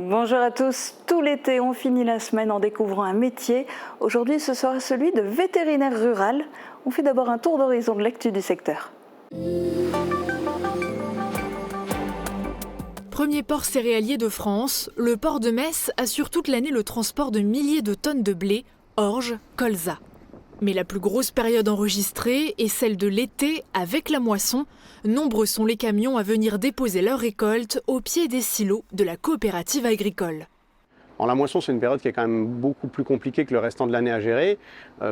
Bonjour à tous. Tout l'été, on finit la semaine en découvrant un métier. Aujourd'hui, ce sera celui de vétérinaire rural. On fait d'abord un tour d'horizon de l'actu du secteur. Premier port céréalier de France, le port de Metz assure toute l'année le transport de milliers de tonnes de blé, orge, colza. Mais la plus grosse période enregistrée est celle de l'été avec la moisson. Nombreux sont les camions à venir déposer leurs récoltes au pied des silos de la coopérative agricole. La moisson, c'est une période qui est quand même beaucoup plus compliquée que le restant de l'année à gérer.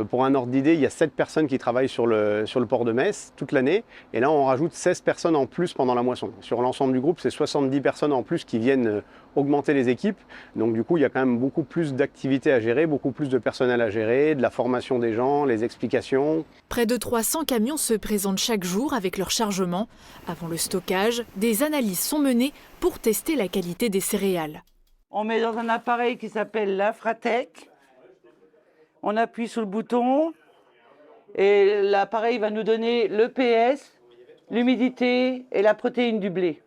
Pour un ordre d'idée, il y a 7 personnes qui travaillent sur le port de Metz toute l'année. Et là, on rajoute 16 personnes en plus pendant la moisson. Sur l'ensemble du groupe, c'est 70 personnes en plus qui viennent augmenter les équipes. Donc du coup, il y a quand même beaucoup plus d'activités à gérer, beaucoup plus de personnel à gérer, de la formation des gens, les explications. Près de 300 camions se présentent chaque jour avec leur chargement. Avant le stockage, des analyses sont menées pour tester la qualité des céréales. On met dans un appareil qui s'appelle l'Infratech. On appuie sur le bouton et l'appareil va nous donner le PS, l'humidité et la protéine du blé.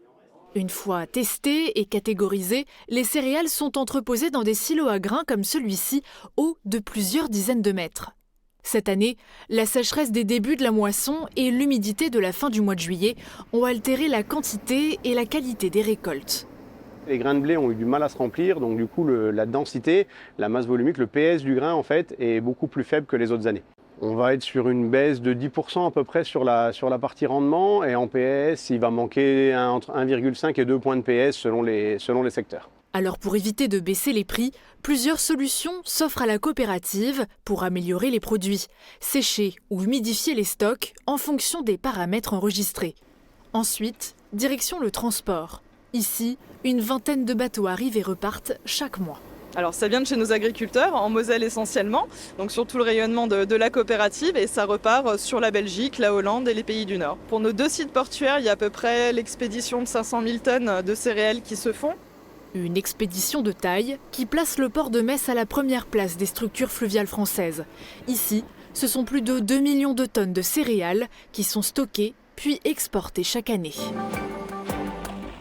Une fois testées et catégorisées, les céréales sont entreposées dans des silos à grains comme celui-ci, hauts de plusieurs dizaines de mètres. Cette année, la sécheresse des débuts de la moisson et l'humidité de la fin du mois de juillet ont altéré la quantité et la qualité des récoltes. Les grains de blé ont eu du mal à se remplir, donc du coup la densité, la masse volumique, le PS du grain en fait est beaucoup plus faible que les autres années. On va être sur une baisse de 10% à peu près sur la partie rendement, et en PS il va manquer entre 1,5 et 2 points de PS selon les secteurs. Alors pour éviter de baisser les prix, plusieurs solutions s'offrent à la coopérative pour améliorer les produits, sécher ou humidifier les stocks en fonction des paramètres enregistrés. Ensuite, direction le transport. Ici, une vingtaine de bateaux arrivent et repartent chaque mois. Alors ça vient de chez nos agriculteurs, en Moselle essentiellement, donc sur tout le rayonnement de la coopérative, et ça repart sur la Belgique, la Hollande et les pays du Nord. Pour nos 2 sites portuaires, il y a à peu près l'expédition de 500 000 tonnes de céréales qui se font. Une expédition de taille qui place le port de Metz à la première place des structures fluviales françaises. Ici, ce sont plus de 2 millions de tonnes de céréales qui sont stockées puis exportées chaque année.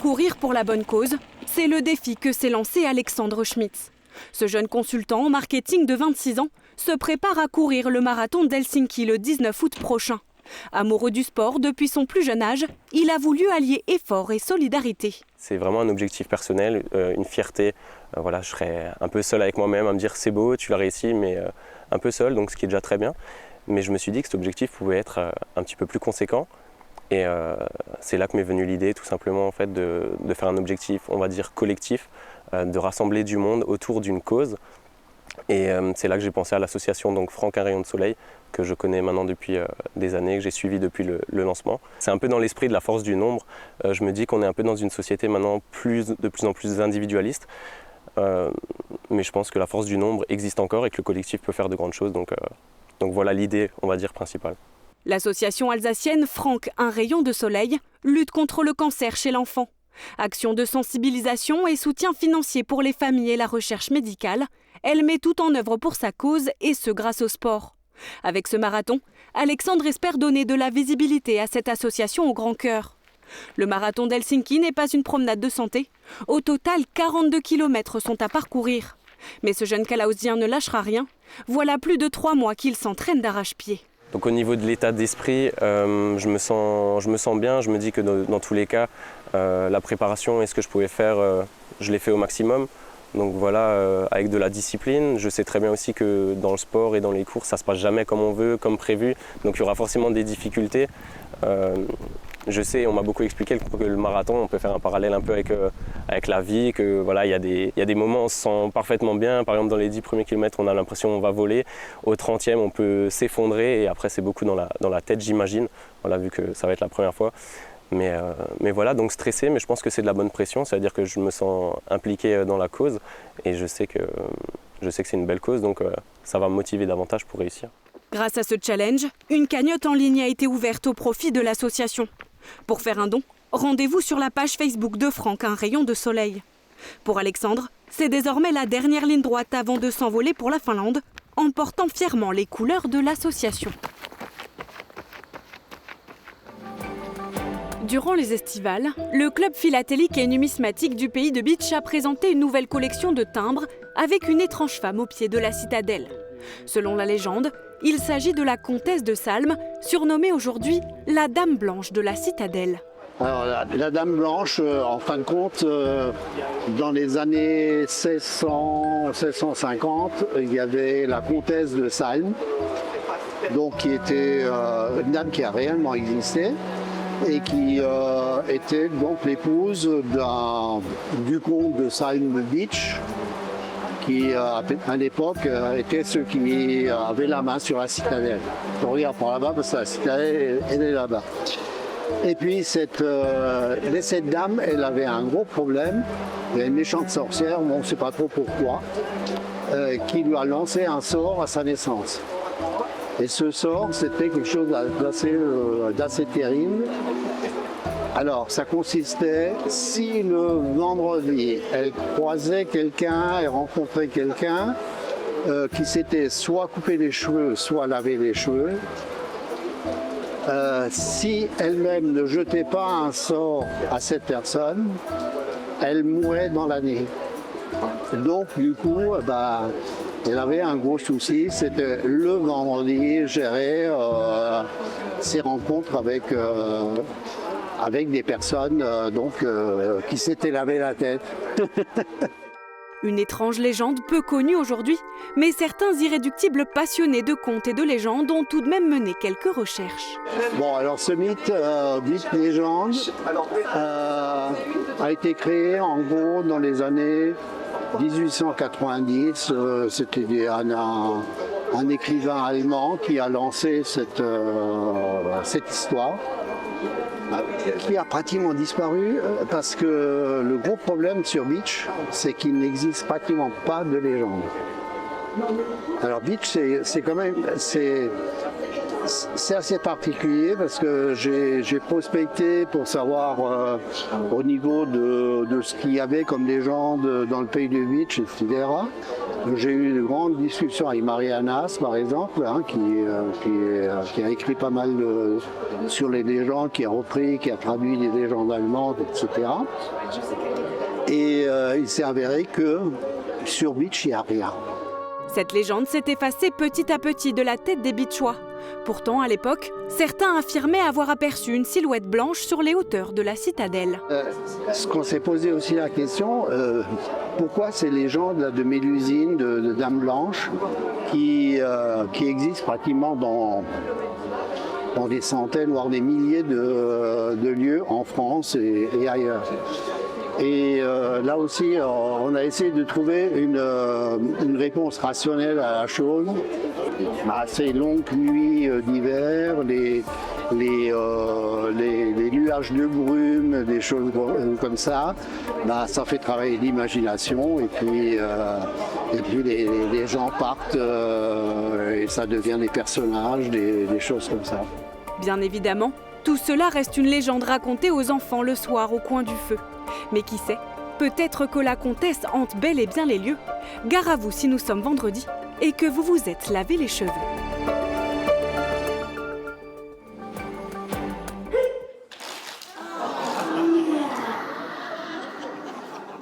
Courir pour la bonne cause, c'est le défi que s'est lancé Alexandre Schmitz. Ce jeune consultant en marketing de 26 ans se prépare à courir le marathon d'Helsinki le 19 août prochain. Amoureux du sport depuis son plus jeune âge, il a voulu allier effort et solidarité. C'est vraiment un objectif personnel, une fierté. Je serais un peu seul avec moi-même à me dire c'est beau, tu l'as réussi, mais un peu seul, donc ce qui est déjà très bien. Mais je me suis dit que cet objectif pouvait être un petit peu plus conséquent. Et c'est là que m'est venue l'idée tout simplement en fait, de faire un objectif, on va dire collectif, de rassembler du monde autour d'une cause. Et c'est là que j'ai pensé à l'association donc Franck un rayon de soleil, que je connais maintenant depuis des années, que j'ai suivi depuis le lancement. C'est un peu dans l'esprit de la force du nombre. Je me dis qu'on est un peu dans une société maintenant de plus en plus individualiste. Mais je pense que la force du nombre existe encore et que le collectif peut faire de grandes choses. Donc voilà l'idée, on va dire, principale. L'association alsacienne Franck un rayon de soleil lutte contre le cancer chez l'enfant. Action de sensibilisation et soutien financier pour les familles et la recherche médicale, elle met tout en œuvre pour sa cause et ce grâce au sport. Avec ce marathon, Alexandre espère donner de la visibilité à cette association au grand cœur. Le marathon d'Helsinki n'est pas une promenade de santé. Au total, 42 km sont à parcourir. Mais ce jeune Calaosien ne lâchera rien. Voilà plus de 3 mois qu'il s'entraîne d'arrache-pied. Donc au niveau de l'état d'esprit, je me sens bien. Je me dis que dans tous les cas, la préparation et ce que je pouvais faire, je l'ai fait au maximum. Donc voilà, avec de la discipline. Je sais très bien aussi que dans le sport et dans les courses, ça ne se passe jamais comme on veut, comme prévu. Donc il y aura forcément des difficultés. Je sais, on m'a beaucoup expliqué que le marathon, on peut faire un parallèle un peu avec la vie, que voilà, il y a des moments où on se sent parfaitement bien. Par exemple, dans les 10 premiers kilomètres, on a l'impression qu'on va voler. Au 30e, on peut s'effondrer et après, c'est beaucoup dans la tête, j'imagine. Voilà, vu que ça va être la première fois. Mais voilà, donc stressé, mais je pense que c'est de la bonne pression. C'est-à-dire que je me sens impliqué dans la cause et je sais que c'est une belle cause, donc ça va me motiver davantage pour réussir. Grâce à ce challenge, une cagnotte en ligne a été ouverte au profit de l'association. Pour faire un don, rendez-vous sur la page Facebook de Franck un rayon de soleil. Pour Alexandre, c'est désormais la dernière ligne droite avant de s'envoler pour la Finlande, en portant fièrement les couleurs de l'association. Durant les estivales, le club philatélique et numismatique du pays de Bitche a présenté une nouvelle collection de timbres avec une étrange femme au pied de la citadelle. Selon la légende, il s'agit de la comtesse de Salm, surnommée aujourd'hui la Dame Blanche de la citadelle. Alors, la Dame Blanche, en fin de compte, dans les années 1600-1650, il y avait la comtesse de Salm, donc qui était une dame qui a réellement existé et qui était donc l'épouse du comte de Salm Beach, qui à l'époque était ceux qui avaient la main sur la citadelle. On regarde par là-bas parce que la citadelle elle est là-bas. Et puis cette dame, elle avait un gros problème. Il y a une méchante sorcière, on ne sait pas trop pourquoi, qui lui a lancé un sort à sa naissance. Et ce sort, c'était quelque chose d'assez terrible. Alors, ça consistait, si le vendredi, elle croisait quelqu'un, elle rencontrait quelqu'un qui s'était soit coupé les cheveux, soit lavé les cheveux, si elle-même ne jetait pas un sort à cette personne, elle mourait dans l'année. Donc, du coup, elle avait un gros souci, c'était le vendredi, gérer ses rencontres avec des personnes qui s'étaient lavé la tête. Une étrange légende peu connue aujourd'hui, mais certains irréductibles passionnés de contes et de légendes ont tout de même mené quelques recherches. Bon, alors ce mythe légende a été créé en gros dans les années 1890. C'était un écrivain allemand qui a lancé cette histoire, qui a pratiquement disparu parce que le gros problème sur Bitche, c'est qu'il n'existe pratiquement pas de légende. Alors Bitche, c'est assez particulier parce que j'ai prospecté pour savoir au niveau de ce qu'il y avait comme légende dans le pays de Bitche, etc. J'ai eu de grandes discussions avec Marianas, par exemple, qui a écrit pas mal sur les légendes, qui a repris, qui a traduit les légendes allemandes, etc. Et il s'est avéré que sur Bitche, il n'y a rien. Cette légende s'est effacée petit à petit de la tête des Bitchois. Pourtant, à l'époque, certains affirmaient avoir aperçu une silhouette blanche sur les hauteurs de la citadelle. Ce qu'on s'est posé aussi la question, pourquoi ces légendes de Mélusine, de Dame Blanche, qui existent pratiquement dans des centaines, voire des milliers de lieux en France et ailleurs. Et là aussi, on a essayé de trouver une réponse rationnelle à la chose. Ces longues nuits d'hiver, les nuages de brume, des choses comme ça, ça fait travailler l'imagination et puis les gens partent et ça devient des personnages, des choses comme ça. Bien évidemment, tout cela reste une légende racontée aux enfants le soir au coin du feu. Mais qui sait, peut-être que la comtesse hante bel et bien les lieux. Gare à vous si nous sommes vendredi et que vous vous êtes lavé les cheveux.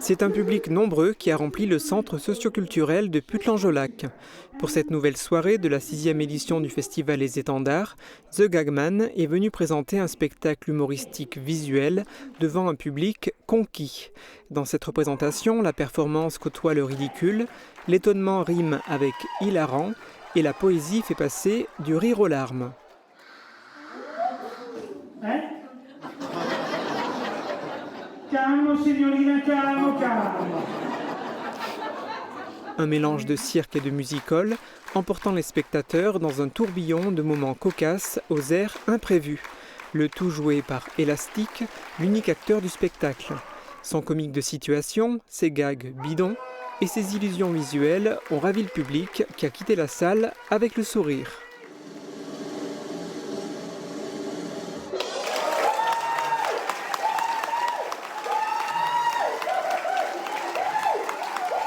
C'est un public nombreux qui a rempli le centre socioculturel de Puttelange-au-Lac. Pour cette nouvelle soirée de la 6e édition du festival Les Étendards, The Gagman est venu présenter un spectacle humoristique visuel devant un public conquis. Dans cette représentation, la performance côtoie le ridicule, l'étonnement rime avec hilarant et la poésie fait passer du rire aux larmes. Calmo, signorina, calmo, calmo. Un mélange de cirque et de musical, emportant les spectateurs dans un tourbillon de moments cocasses aux airs imprévus. Le tout joué par Élastique, l'unique acteur du spectacle. Son comique de situation, ses gags bidons et ses illusions visuelles ont ravi le public qui a quitté la salle avec le sourire.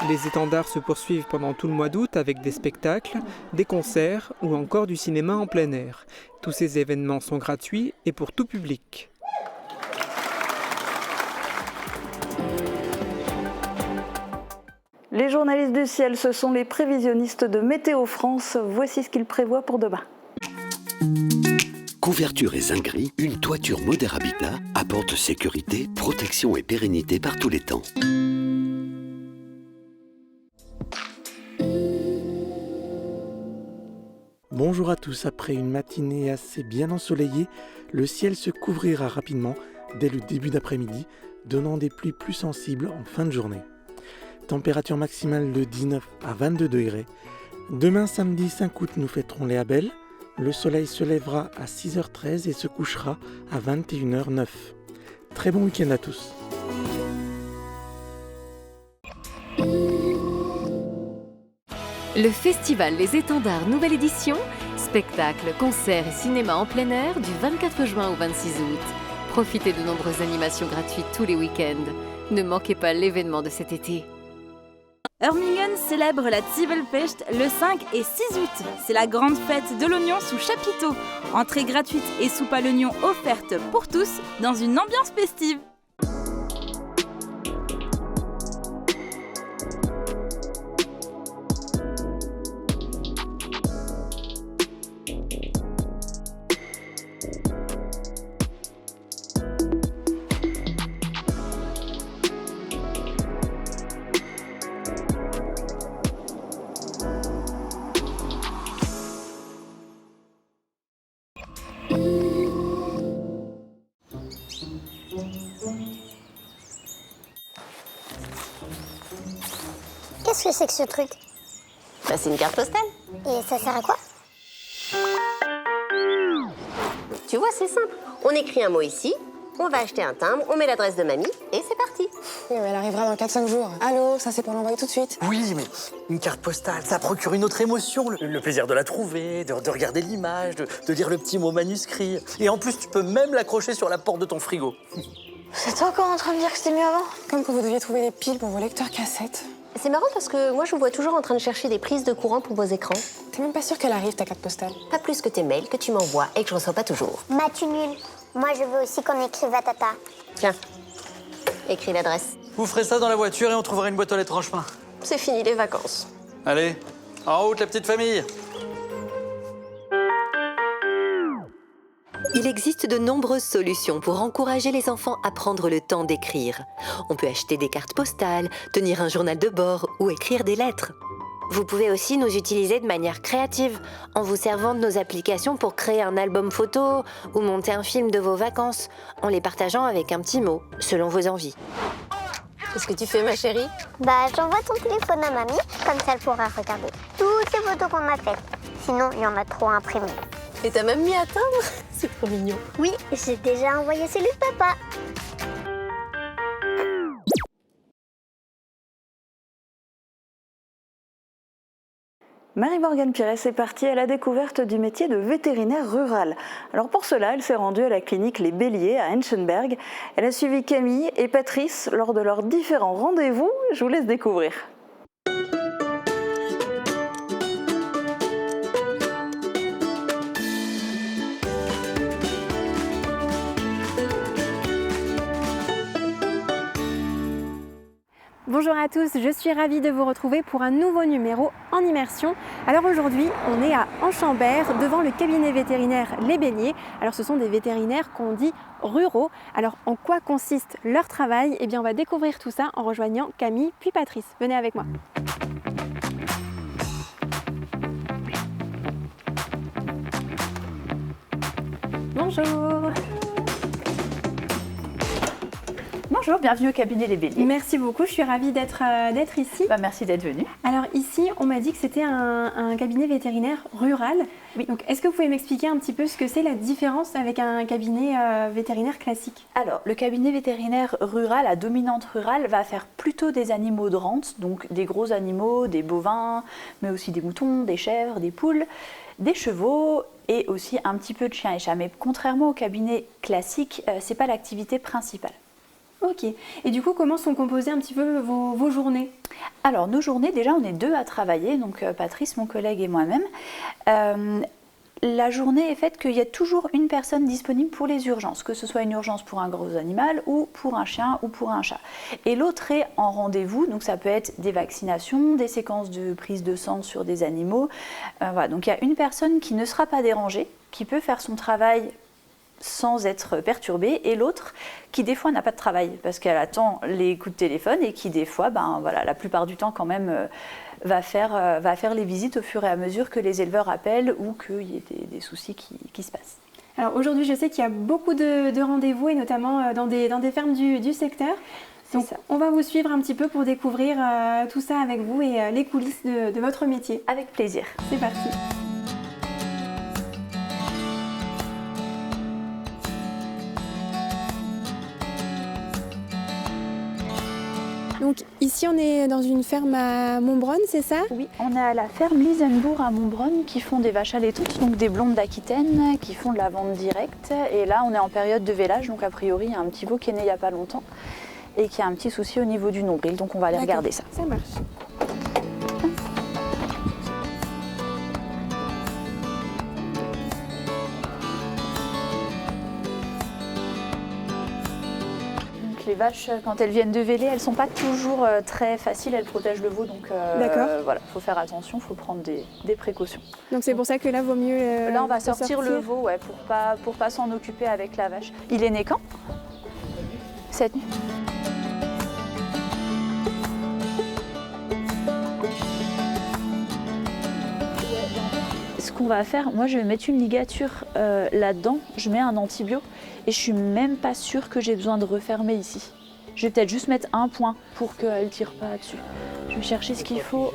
Les étendards se poursuivent pendant tout le mois d'août avec des spectacles, des concerts ou encore du cinéma en plein air. Tous ces événements sont gratuits et pour tout public. Les journalistes du ciel, ce sont les prévisionnistes de Météo France. Voici ce qu'ils prévoient pour demain. Couverture et zinguerie, une toiture Moder Habitat apporte sécurité, protection et pérennité par tous les temps. Bonjour à tous, après une matinée assez bien ensoleillée, le ciel se couvrira rapidement dès le début d'après-midi, donnant des pluies plus sensibles en fin de journée. Température maximale de 19 à 22 degrés. Demain samedi 5 août, nous fêterons les Abel. Le soleil se lèvera à 6h13 et se couchera à 21h09. Très bon week-end à tous. Le Festival Les Étendards nouvelle édition, spectacles, concerts et cinéma en plein air du 24 juin au 26 août. Profitez de nombreuses animations gratuites tous les week-ends. Ne manquez pas l'événement de cet été. Hörmingen célèbre la Zwiebelfest le 5 et 6 août. C'est la grande fête de l'oignon sous chapiteau. Entrée gratuite et soupe à l'oignon offerte pour tous dans une ambiance festive. Qu'est-ce que c'est que ce truc? Bah, c'est une carte postale. Et ça sert à quoi? Tu vois, c'est simple. On écrit un mot ici, on va acheter un timbre, on met l'adresse de mamie et c'est parti. Oui, mais elle arrivera dans 4-5 jours. Allô, ça c'est pour l'envoyer tout de suite. Oui, mais une carte postale, ça procure une autre émotion. Le plaisir de la trouver, de regarder l'image, de lire le petit mot manuscrit. Et en plus, tu peux même l'accrocher sur la porte de ton frigo. Vous êtes encore en train de dire que c'était mieux avant? Comme quand vous deviez trouver des piles pour vos lecteurs cassettes. C'est marrant parce que moi, je vous vois toujours en train de chercher des prises de courant pour vos écrans. T'es même pas sûre qu'elle arrive, ta carte postale? Pas plus que tes mails que tu m'envoies et que je reçois pas toujours. Mathieu nul. Moi, je veux aussi qu'on écrive à Tata. Tiens, écris l'adresse. Vous ferez ça dans la voiture et on trouvera une boîte aux lettres en chemin. C'est fini les vacances. Allez, en route la petite famille. Il existe de nombreuses solutions pour encourager les enfants à prendre le temps d'écrire. On peut acheter des cartes postales, tenir un journal de bord ou écrire des lettres. Vous pouvez aussi nous utiliser de manière créative, en vous servant de nos applications pour créer un album photo ou monter un film de vos vacances, en les partageant avec un petit mot, selon vos envies. Qu'est-ce que tu fais, ma chérie? Bah, j'envoie ton téléphone à mamie, comme ça elle pourra regarder toutes les photos qu'on a faites. Sinon, il y en a trop à imprimer. Et t'as même mis à timbre? C'est trop mignon. Oui, j'ai déjà envoyé celui de papa. Marie-Morgane Pires est partie à la découverte du métier de vétérinaire rural. Alors pour cela, elle s'est rendue à la clinique Les Béliers à Henschenberg. Elle a suivi Camille et Patrice lors de leurs différents rendez-vous. Je vous laisse découvrir. Bonjour à tous, je suis ravie de vous retrouver pour un nouveau numéro en immersion. Alors aujourd'hui, on est à Henschenberg devant le cabinet vétérinaire Les Béliers. Alors ce sont des vétérinaires qu'on dit ruraux. Alors en quoi consiste leur travail? Eh bien on va découvrir tout ça en rejoignant Camille puis Patrice. Venez avec moi. Bonjour. Bonjour, bienvenue au cabinet Les Béliers. Merci beaucoup, je suis ravie d'être ici. Merci d'être venue. Alors ici, on m'a dit que c'était un cabinet vétérinaire rural. Oui. Donc est-ce que vous pouvez m'expliquer un petit peu ce que c'est la différence avec un cabinet vétérinaire classique? Alors, le cabinet vétérinaire rural à dominante rurale va faire plutôt des animaux de rente, donc des gros animaux, des bovins, mais aussi des moutons, des chèvres, des poules, des chevaux et aussi un petit peu de chiens et chats. Mais contrairement au cabinet classique, c'est pas l'activité principale. Ok. Et du coup, comment sont composées un petit peu vos journées? Alors, nos journées, déjà, on est deux à travailler, donc Patrice, mon collègue et moi-même. la journée est faite qu'il y a toujours une personne disponible pour les urgences, que ce soit une urgence pour un gros animal ou pour un chien ou pour un chat. Et l'autre est en rendez-vous, donc ça peut être des vaccinations, des séquences de prise de sang sur des animaux. Voilà. Donc il y a une personne qui ne sera pas dérangée, qui peut faire son travail sans être perturbée, et l'autre qui des fois n'a pas de travail parce qu'elle attend les coups de téléphone et qui des fois, la plupart du temps quand même, va faire les visites au fur et à mesure que les éleveurs appellent ou qu'il y ait des soucis qui se passent. Alors aujourd'hui, je sais qu'il y a beaucoup de rendez-vous et notamment dans des fermes du secteur. Donc on va vous suivre un petit peu pour découvrir tout ça avec vous et les coulisses de votre métier. Avec plaisir. C'est parti. Donc ici on est dans une ferme à Montbronne, c'est ça? Oui, on est à la ferme Lisenbourg à Montbronne qui font des vaches allaitantes, donc des blondes d'Aquitaine, qui font de la vente directe. Et là on est en période de vélage, donc a priori il y a un petit veau qui est né il n'y a pas longtemps et qui a un petit souci au niveau du nombril, donc on va aller regarder ça. Ça marche. Les vaches, quand elles viennent de véler, elles ne sont pas toujours très faciles, elles protègent le veau, donc voilà, faut faire attention, il faut prendre des précautions. Donc c'est pour ça que là, vaut mieux là, on va sortir le veau pour pas s'en occuper avec la vache. Il est né quand? Cette nuit. Ce qu'on va faire, moi je vais mettre une ligature là-dedans, je mets un antibio et je suis même pas sûre que j'ai besoin de refermer ici. Je vais peut-être juste mettre un point pour qu'elle tire pas dessus. Je vais chercher ce qu'il faut.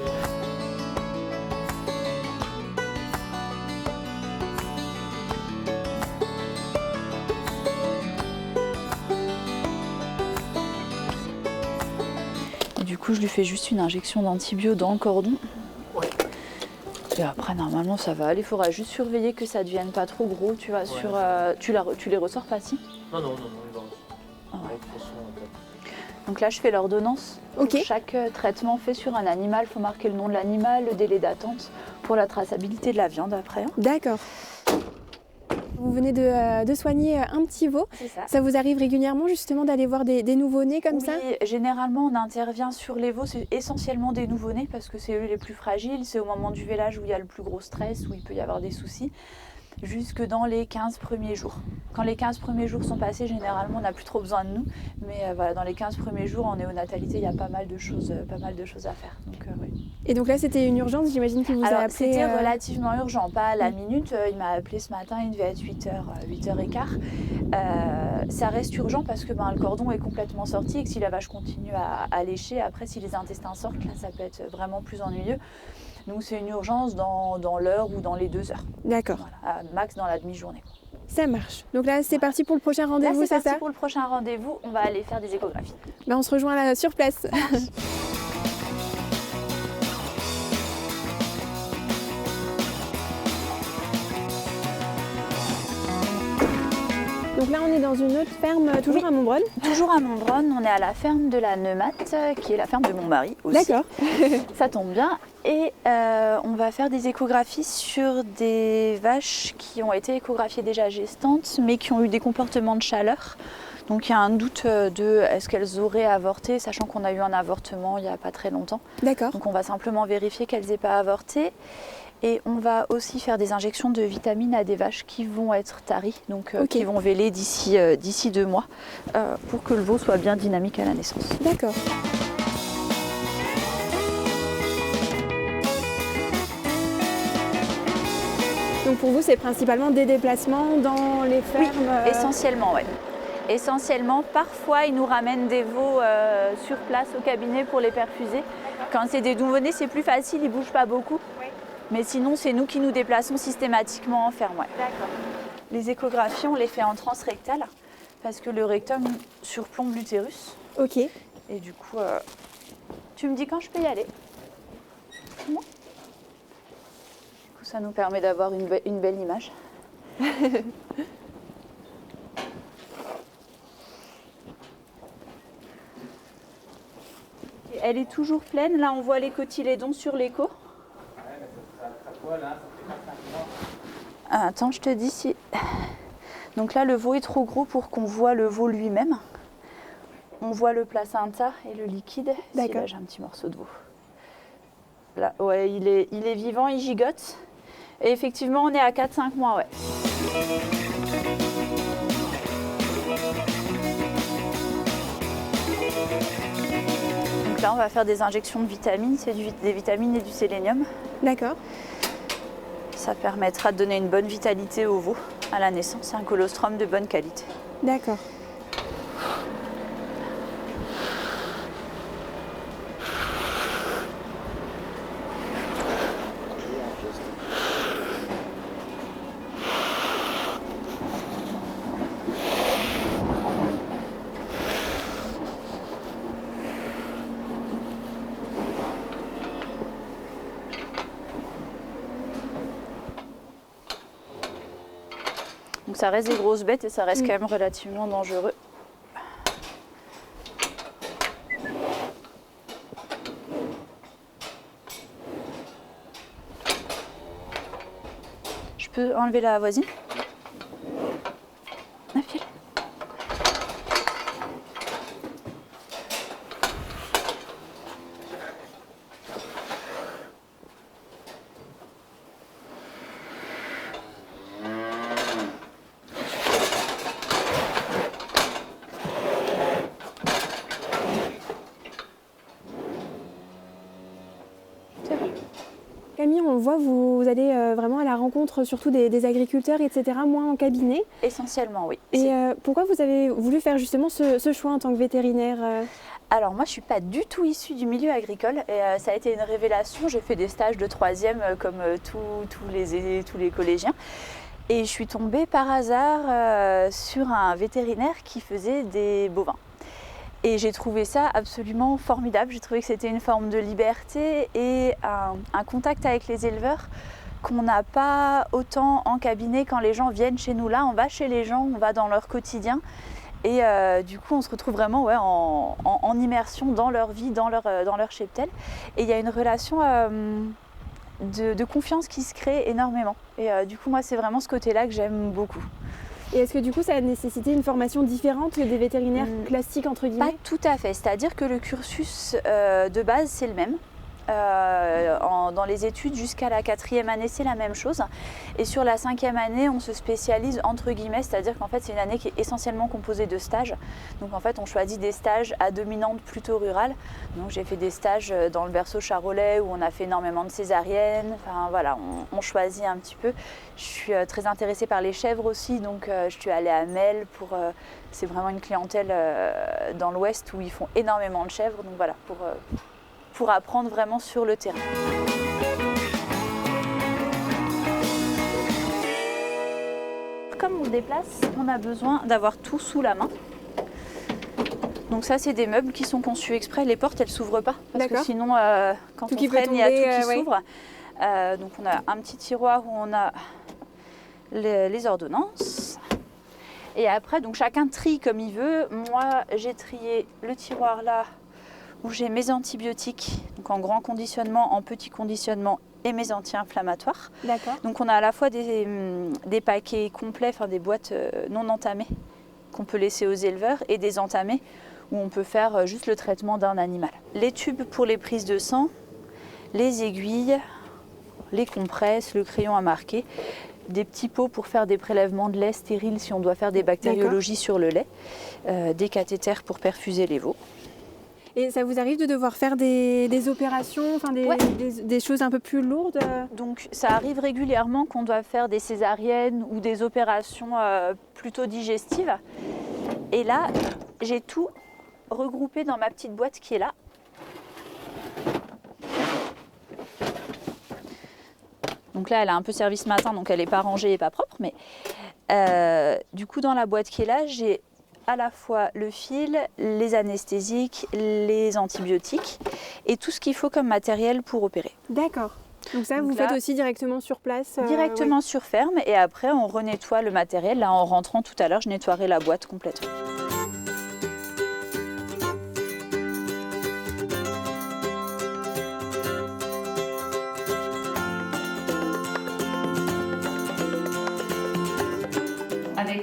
Et du coup je lui fais juste une injection d'antibio dans le cordon. Et après, normalement, ça va aller. Il faudra juste surveiller que ça ne devienne pas trop gros. Tu vois, tu les ressors pas, si? Non, il va. Donc là, je fais l'ordonnance. Pour chaque traitement fait sur un animal, il faut marquer le nom de l'animal, le délai d'attente pour la traçabilité de la viande après. D'accord. Vous venez de soigner un petit veau. C'est ça. Ça vous arrive régulièrement justement d'aller voir des nouveau-nés comme ça? Oui, généralement on intervient sur les veaux, c'est essentiellement des nouveau-nés parce que c'est eux les plus fragiles, c'est au moment du vélage où il y a le plus gros stress, où il peut y avoir des soucis, jusque dans les 15 premiers jours. Quand les 15 premiers jours sont passés, généralement on n'a plus trop besoin de nous, mais voilà, dans les 15 premiers jours en néonatalité, il y a pas mal de choses à faire. Donc, oui. Et donc là c'était une urgence, j'imagine qu'il vous a appelé. C'était relativement urgent, pas à la minute. Il m'a appelé ce matin, il devait être 8h15. Ça reste urgent parce que le cordon est complètement sorti et que si la vache continue à lécher, après si les intestins sortent, là ça peut être vraiment plus ennuyeux. Donc c'est une urgence dans l'heure ou dans les 2 heures. D'accord. Voilà, max dans la demi-journée. Ça marche. Donc là c'est parti pour le prochain rendez-vous, c'est ça? C'est parti pour le prochain rendez-vous, on va aller faire des échographies. On se rejoint là sur place. Donc là, on est dans une autre ferme, toujours à Montbronne. Toujours à Montbronne, on est à la ferme de la Neumate, qui est la ferme de mon mari aussi. D'accord. Ça tombe bien. Et on va faire des échographies sur des vaches qui ont été échographiées déjà gestantes, mais qui ont eu des comportements de chaleur. Donc il y a un doute de est-ce qu'elles auraient avorté, sachant qu'on a eu un avortement il n'y a pas très longtemps. D'accord. Donc on va simplement vérifier qu'elles n'aient pas avorté. Et on va aussi faire des injections de vitamines à des vaches qui vont être taries, donc qui vont véler d'ici 2 mois, pour que le veau soit bien dynamique à la naissance. D'accord. Donc pour vous, c'est principalement des déplacements dans les fermes? Oui, essentiellement, oui. Essentiellement, parfois ils nous ramènent des veaux sur place au cabinet pour les perfuser. Quand c'est des nouveau-nés, c'est plus facile, ils ne bougent pas beaucoup. Mais sinon, c'est nous qui nous déplaçons systématiquement en ferme. Ouais. D'accord. Les échographies, on les fait en transrectal parce que le rectum surplombe l'utérus. Ok. Et du coup, tu me dis quand je peux y aller? Moi. Du coup, ça nous permet d'avoir une belle image. Elle est toujours pleine. Là, on voit les cotylédons sur l'écho. Attends, je te dis si... Donc là, le veau est trop gros pour qu'on voit le veau lui-même. On voit le placenta et le liquide. Si, là, j'ai un petit morceau de veau. Là, ouais, il est vivant, il gigote. Et effectivement, on est à 4-5 mois, ouais. Donc là, on va faire des injections de vitamines. C'est des vitamines et du sélénium. D'accord. Ça permettra de donner une bonne vitalité au veau à la naissance. C'est un colostrum de bonne qualité. D'accord. Donc ça reste des grosses bêtes et ça reste quand même relativement dangereux. Je peux enlever la voisine? Ah, file. Camille, on voit, vous allez vraiment à la rencontre surtout des agriculteurs, etc., moins en cabinet. Essentiellement, oui. Et pourquoi vous avez voulu faire justement ce choix en tant que vétérinaire Alors moi, je ne suis pas du tout issue du milieu agricole et ça a été une révélation. J'ai fait des stages de 3e comme tous les collégiens. Et je suis tombée par hasard sur un vétérinaire qui faisait des bovins. Et j'ai trouvé ça absolument formidable. J'ai trouvé que c'était une forme de liberté et un contact avec les éleveurs qu'on n'a pas autant en cabinet quand les gens viennent chez nous. Là, on va chez les gens, on va dans leur quotidien. Et du coup, on se retrouve vraiment en immersion dans leur vie, dans leur cheptel. Et il y a une relation de confiance qui se crée énormément. Et du coup, moi, c'est vraiment ce côté-là que j'aime beaucoup. Et est-ce que du coup ça a nécessité une formation différente que des vétérinaires classiques entre guillemets? Pas tout à fait, c'est-à-dire que le cursus de base c'est le même. Dans les études jusqu'à la 4e année c'est la même chose et sur la 5e année on se spécialise entre guillemets, c'est-à-dire qu'en fait c'est une année qui est essentiellement composée de stages, donc en fait on choisit des stages à dominante plutôt rurale, donc j'ai fait des stages dans le berceau charolais où on a fait énormément de césariennes, enfin voilà, on choisit un petit peu. Je suis très intéressée par les chèvres aussi, donc je suis allée à Mel c'est vraiment une clientèle dans l'ouest où ils font énormément de chèvres, donc voilà, pour apprendre vraiment sur le terrain. Comme on se déplace, on a besoin d'avoir tout sous la main. Donc ça, c'est des meubles qui sont conçus exprès. Les portes, elles ne s'ouvrent pas. Parce que sinon, quand on freine, il y a tout qui s'ouvre. Donc on a un petit tiroir où on a les ordonnances. Et après, donc chacun trie comme il veut. Moi, j'ai trié le tiroir là, où j'ai mes antibiotiques, donc en grand conditionnement, en petit conditionnement et mes anti-inflammatoires. D'accord. Donc on a à la fois des paquets complets, enfin des boîtes non entamées qu'on peut laisser aux éleveurs et des entamées où on peut faire juste le traitement d'un animal. Les tubes pour les prises de sang, les aiguilles, les compresses, le crayon à marquer, des petits pots pour faire des prélèvements de lait stériles si on doit faire des bactériologies sur le lait, des cathéters pour perfuser les veaux. Et ça vous arrive de devoir faire des opérations, enfin des choses un peu plus lourdes? Donc ça arrive régulièrement qu'on doit faire des césariennes ou des opérations plutôt digestives. Et là, j'ai tout regroupé dans ma petite boîte qui est là. Donc là, elle a un peu servi ce matin, donc elle n'est pas rangée et pas propre. Mais du coup, dans la boîte qui est là, j'ai à la fois le fil, les anesthésiques, les antibiotiques et tout ce qu'il faut comme matériel pour opérer. D'accord. Donc ça, vous faites aussi directement sur place? Directement sur ferme et après on renettoie le matériel. Là, en rentrant tout à l'heure, je nettoierai la boîte complètement.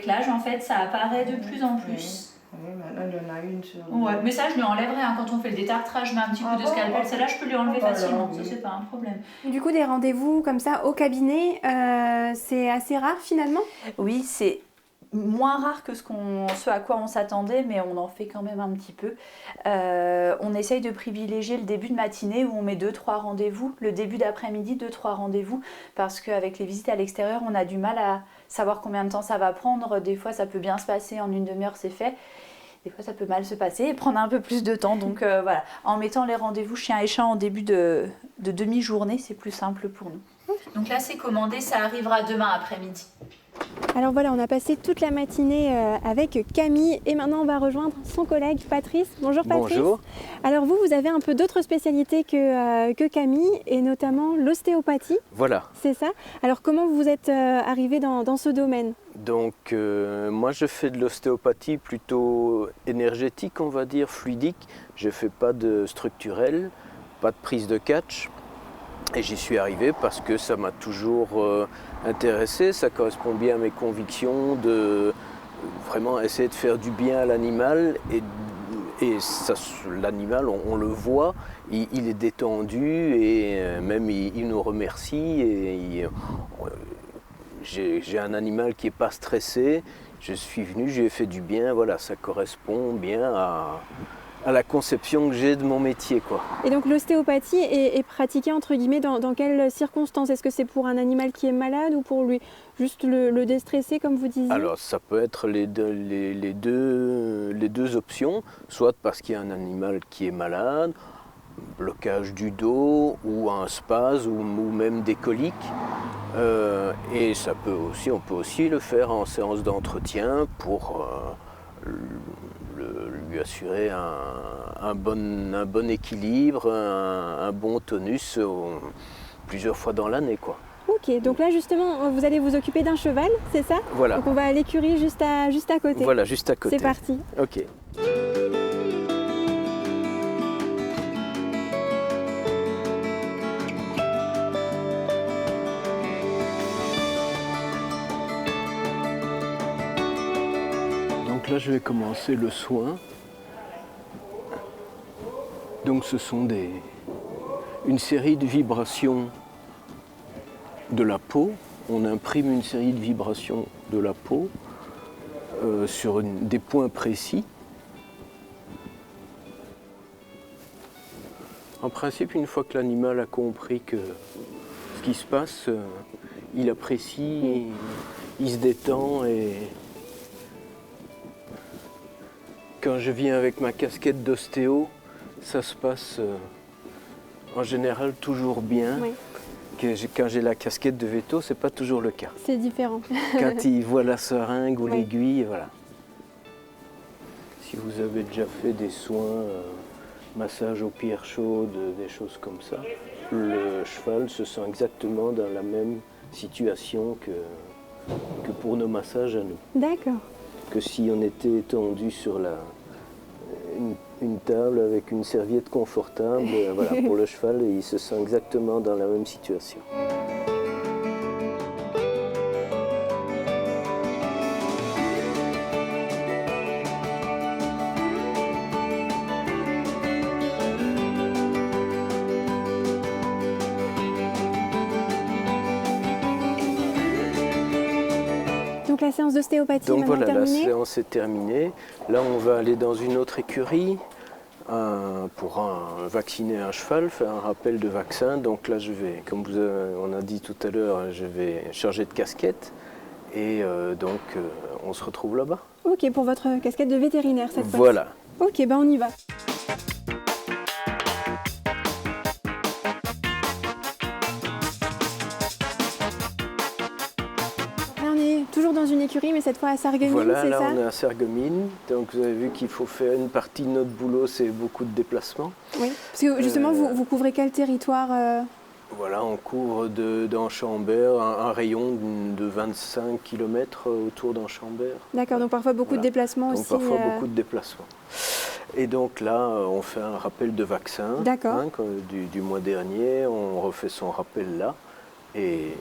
avec l'âge, en fait, ça apparaît de plus en plus. Oui, maintenant il y en a une sur... Ouais, mais ça je lui enlèverai hein. Quand on fait le détartrage, je mets un petit coup de scalpel, celle-là je peux lui enlever facilement, ça c'est pas un problème. Du coup, des rendez-vous comme ça au cabinet, c'est assez rare finalement? Oui, c'est moins rare que ce à quoi on s'attendait, mais on en fait quand même un petit peu. On essaye de privilégier le début de matinée où on met 2-3 rendez-vous, le début d'après-midi 2-3 rendez-vous, parce qu'avec les visites à l'extérieur, on a du mal à savoir combien de temps ça va prendre. Des fois, ça peut bien se passer, en une demi-heure c'est fait. Des fois, ça peut mal se passer et prendre un peu plus de temps. Donc voilà, en mettant les rendez-vous chien et chat en début de demi-journée, c'est plus simple pour nous. Donc là, c'est commandé, ça arrivera demain après-midi. Alors voilà, on a passé toute la matinée avec Camille et maintenant on va rejoindre son collègue Patrice. Bonjour Patrice. Bonjour. Alors vous avez un peu d'autres spécialités que Camille et notamment l'ostéopathie. Voilà. C'est ça. Alors comment vous êtes arrivé dans ce domaine? Donc moi je fais de l'ostéopathie plutôt énergétique, on va dire, fluidique. Je ne fais pas de structurel, pas de prise de catch. Et j'y suis arrivé parce que ça m'a toujours intéressé, ça correspond bien à mes convictions de vraiment essayer de faire du bien à l'animal et l'animal, on le voit, il est détendu et même il nous remercie. Et j'ai un animal qui n'est pas stressé, je suis venu, j'ai fait du bien, voilà, ça correspond bien à la conception que j'ai de mon métier, quoi. Et donc l'ostéopathie est pratiquée entre guillemets dans quelles circonstances? Est-ce que c'est pour un animal qui est malade ou pour lui juste le déstresser comme vous disiez? Alors ça peut être les deux options, soit parce qu'il y a un animal qui est malade, blocage du dos ou un spasme ou même des coliques. Et on peut aussi le faire en séance d'entretien pour lui assurer un bon équilibre, un bon tonus plusieurs fois dans l'année, quoi. Ok, donc là justement vous allez vous occuper d'un cheval, c'est ça? Voilà. Donc on va à l'écurie juste à côté. Voilà, juste à côté. C'est parti. Ok. Donc là je vais commencer le soin. Donc ce sont une série de vibrations de la peau. On imprime une série de vibrations de la peau sur des points précis. En principe, une fois que l'animal a compris que ce qui se passe, il apprécie, il se détend et quand je viens avec ma casquette d'ostéo, ça se passe en général toujours bien. Oui. Quand j'ai la casquette de veto, c'est pas toujours le cas. C'est différent. Quand il voit la seringue ou Oui. l'aiguille, voilà. Si vous avez déjà fait des soins, massage aux pierres chaudes, des choses comme ça, le cheval se sent exactement dans la même situation que pour nos massages à nous. D'accord. Que si on était étendu sur une table avec une serviette confortable, voilà, pour le cheval, il se sent exactement dans la même situation. Donc la séance d'ostéopathie Donc voilà, la terminée. séance est terminée. Là, on va aller dans une autre écurie pour vacciner un cheval, faire un rappel de vaccin. Donc là, je vais, comme on a dit tout à l'heure, je vais changer de casquette et donc on se retrouve là-bas. Ok, pour votre casquette de vétérinaire cette fois. Voilà. Ok, ben on y va. Toujours dans une écurie, mais cette fois à Sarreguemines, voilà, c'est là ça? on est à Sarreguemines, donc vous avez vu qu'il faut faire une partie de notre boulot, c'est beaucoup de déplacements. Oui, parce que justement, vous couvrez quel territoire? Voilà, on couvre d'Enchambert un rayon de 25 km autour d'Enchambert. D'accord, donc parfois beaucoup de déplacements donc aussi. Parfois beaucoup de déplacements. Et donc là, on fait un rappel de vaccin. D'accord. Du mois dernier, on refait son rappel là, et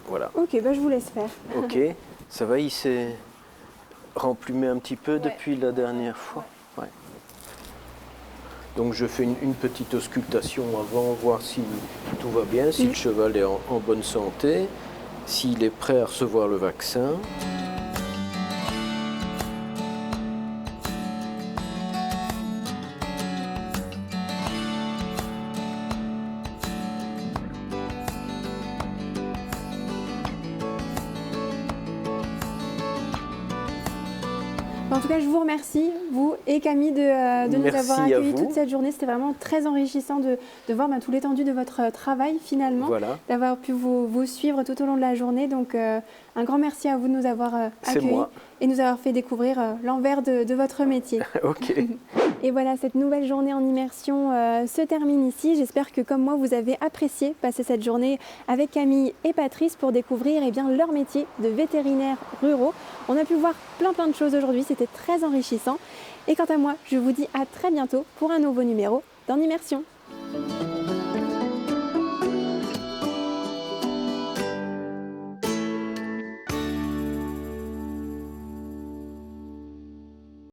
voilà. Ok, bah je vous laisse faire. Ok, ça va, il s'est remplumé un petit peu depuis la dernière fois. Ouais. Donc je fais une petite auscultation avant, voir si tout va bien, si le cheval est en bonne santé, s'il est prêt à recevoir le vaccin. En tout cas, je vous remercie, vous et Camille, de nous avoir accueillis toute cette journée. C'était vraiment très enrichissant de voir tout l'étendue de votre travail finalement, d'avoir pu vous suivre tout au long de la journée. Donc un grand merci à vous de nous avoir accueillis et nous avoir fait découvrir l'envers de votre métier. Ok. Et voilà, cette nouvelle journée en immersion se termine ici. J'espère que comme moi, vous avez apprécié passer cette journée avec Camille et Patrice pour découvrir leur métier de vétérinaires ruraux. On a pu voir plein de choses aujourd'hui, c'était très enrichissant. Et quant à moi, je vous dis à très bientôt pour un nouveau numéro d'En Immersion.